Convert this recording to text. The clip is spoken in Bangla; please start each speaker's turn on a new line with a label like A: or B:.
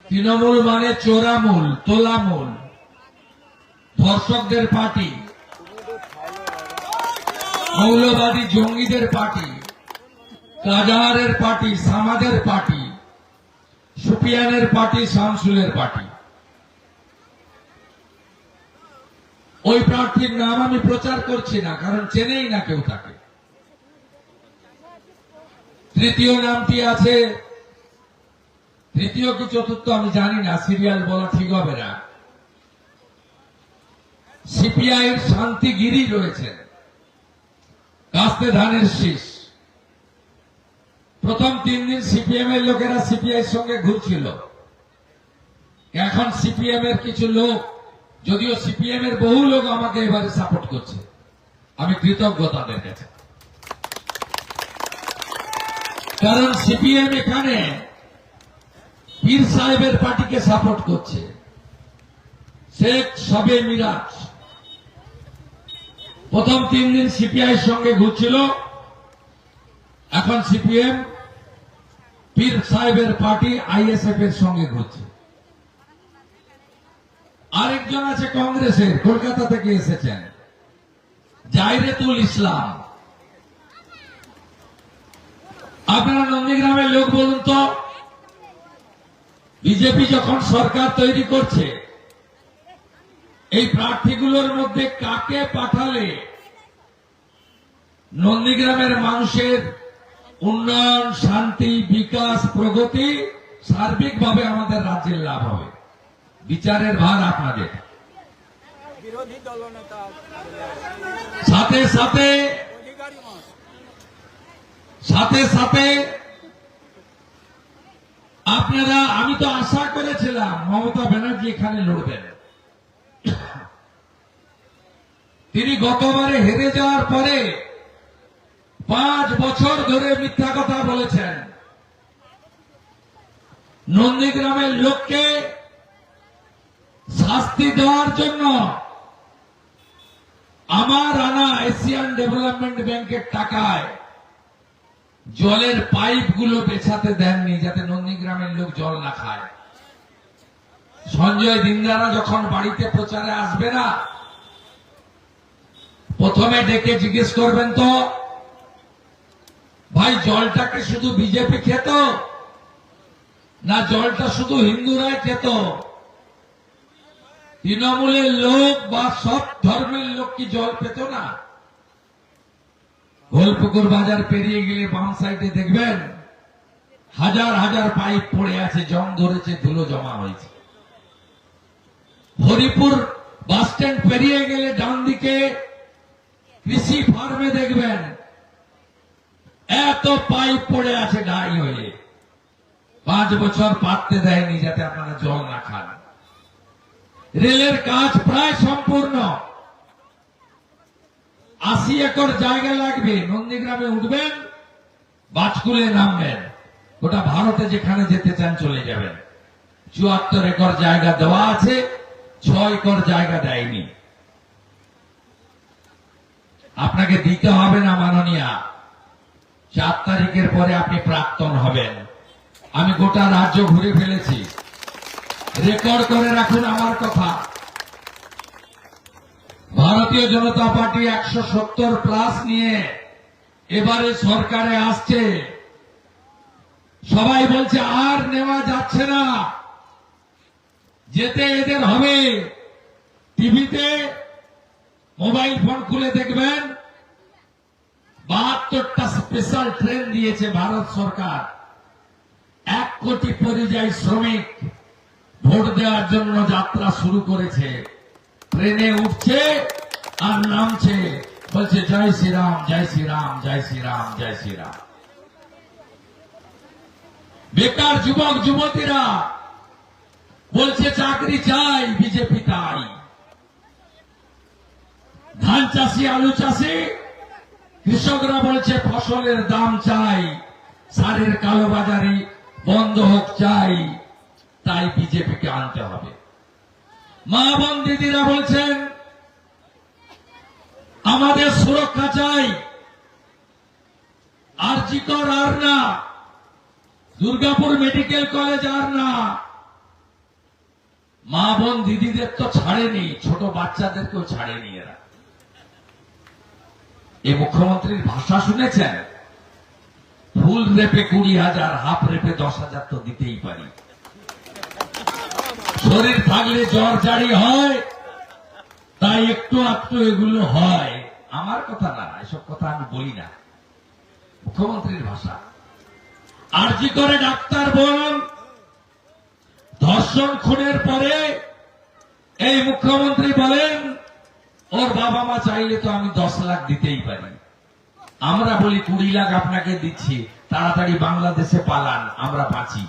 A: তৃণমূল মানে চোরামূল, তোলামূল, ধর্ষকদের পার্টি, মৌলবাদী জঙ্গিদের পার্টি, কাজাহারের পার্টি, সামাদের পার্টি, সুফিয়ানের পার্টি, শামসুলের পার্টি। ওই প্রার্থীর নাম আমি প্রচার করছি না, কারণ চেনেই না কেউ তাকে। তৃতীয় নামটি আছে, তৃতীয় কি চতুর্থ আমি জানি না, সিরিয়াল বলা ঠিক হবে না। সিপিআই এর শান্তিগিরি রয়েছেন, কাস্তে ধানের শীষ। প্রথম 3 দিন সিপিএম এর লোকেরা সিপিআই এর সঙ্গে ঘুরছিল। এখন সিপিএম এর কিছু লোক, যদিও সিপিএম এর বহু লোক আমাকে এবারে সাপোর্ট করছে, আমি কৃতজ্ঞ তাদের কাছে। কারণ সিপিএম এখানে পীর সাহেবের পার্টিকে সাপোর্ট করছে। শেখ শবে মিরাজ প্রথম 3 দিন সিপিআই এর সঙ্গে ঘুরছিল, এখন সিপিএম পীর সাহেবের পার্টি আইএসএফ এর সঙ্গে ঘুরছে। আরেকজন আছে কংগ্রেসের, কলকাতা থেকে এসেছেন, জাহিরেতুল ইসলাম। আপনারা নন্দীগ্রামের লোক বলুন তো, বিজেপি যখন সরকার তৈরি করছে, এই প্রার্থীগুলোর মধ্যে কাকে পাঠালে নন্দীগ্রামের মানুষের উন্নয়ন, শান্তি, বিকাশ, প্রগতি, সার্বিকভাবে আমাদের রাজ্যের লাভ হবে? বিচারের ভার আপনাদের।
B: বিরোধী দলনেতা
A: সাথে সাথে আপনারা, আমি তো আশা করেছিলাম মমতা ব্যানার্জি এখানে লড়বেন। তিনি গতবারে হেরে যাওয়ার পরে 5 বছর ধরে মিথ্যা কথা বলেছেন। নন্দীগ্রামের লোককে শাস্তি দেওয়ার জন্য আমার আনা এশিয়ান ডেভেলপমেন্ট ব্যাংকের টাকায় জলের পাইপগুলো বেছাতে দেননি, যাতে নন্দীগ্রামের লোক জল না খায়। সঞ্জয় দিনদারা যখন বাড়িতে প্রচারে আসবে না, প্রথমে ডেকে জিজ্ঞেস করবেন তো, ভাই জলটাকে শুধু বিজেপি খেত না জলটা শুধু হিন্দুরাই খেত? তৃণমূলের লোক বা সব ধর্মের লোক কি জল পেত না? গোলপুকুর বাজার পেরিয়ে গেলে বাম সাইডে দেখবেন হাজার হাজার পাইপ পড়ে আছে, জং ধরেছে, ধুলো জমা হয়েছে। হরিপুর বাস স্ট্যান্ড পেরিয়ে গেলে ডান দিকে কৃষি ফার্মে দেখবেন এত পাইপ পড়ে আছে ডাই হয়ে। 5 বছর পাততে দেয়নি যাতে আপনারা জল না খান। রেলের কাজ প্রায় সম্পূর্ণ, 80 একর জায়গা লাগবে। নন্দীগ্রামে উঠবেন, বাজকুলে নামবেন, গোটা ভারতে যেখানে যেতে চান চলে যাবেন। 74 একর জায়গা দেওয়া আছে, 6 একর জায়গা দেয়নি। আপনাকে দিতে হবে না মাননীয়া, 4 তারিখের পরে আপনি প্রাক্তন হবেন। আমি গোটা রাজ্য ঘুরে ফেলেছি, রেকর্ড করে রাখুন আমার কথা। ভারতীয় জনতা পার্টি 170+ নিয়ে এবারে সরকারে আসছে। সবাই বলছে আর নেওয়া যাচ্ছে না, যেতে এদের হবে। টিভিতে মোবাইল ফোন খুলে দেখবেন 72টা স্পেশাল ট্রেন দিয়েছে ভারত সরকার। 1 কোটি পরিযায়ী শ্রমিক ভোট দেওয়ার জন্য যাত্রা শুরু করেছে। ট্রেনে উঠছে আর নামছে, বলছে জয় শ্রীরাম, জয় শ্রীরাম, জয় শ্রীরাম, জয় শ্রীরাম। বেকার যুবক যুবতীরা বলছে চাকরি চাই, বিজেপি তাই। ধান চাষি, আলু চাষি, কৃষকরা বলছে ফসলের দাম চাই, সারের কালোবাজারি বন্ধ হোক চাই, তাই বিজেপিকে আনতে হবে। মা বোন দিদিরা বলছেন আমাদের সুরক্ষা চাই, আরজিকর আর না, দুর্গাপুর মেডিকেল কলেজ আর না, মা বোন দিদিদের তো ছাড়েনি, ছোট বাচ্চাদেরকেও ছাড়েনি এরা। এই মুখ্যমন্ত্রীর ভাষা শুনেছেন? ফুল রেপে 20,000, হাফ রেপে 10,000 তো দিতেই পারি। শরীর থাকলে জ্বর জারি হয়, তাই একটু একটু এগুলো হয়। আমার কথা না, এসব কথা আমি বলি না, মুখ্যমন্ত্রীর ভাষা। আরজি করে ডাক্তার বোন ধর্ষণ খুনের পরে এই মুখ্যমন্ত্রী বলেন ওর বাবা মা চাইলে তো আমি 10 লাখ দিতেই পারি। আমরা বলি 20 লাখ আপনাকে দিচ্ছি, তাড়াতাড়ি বাংলাদেশে পালান, আমরা বাঁচি।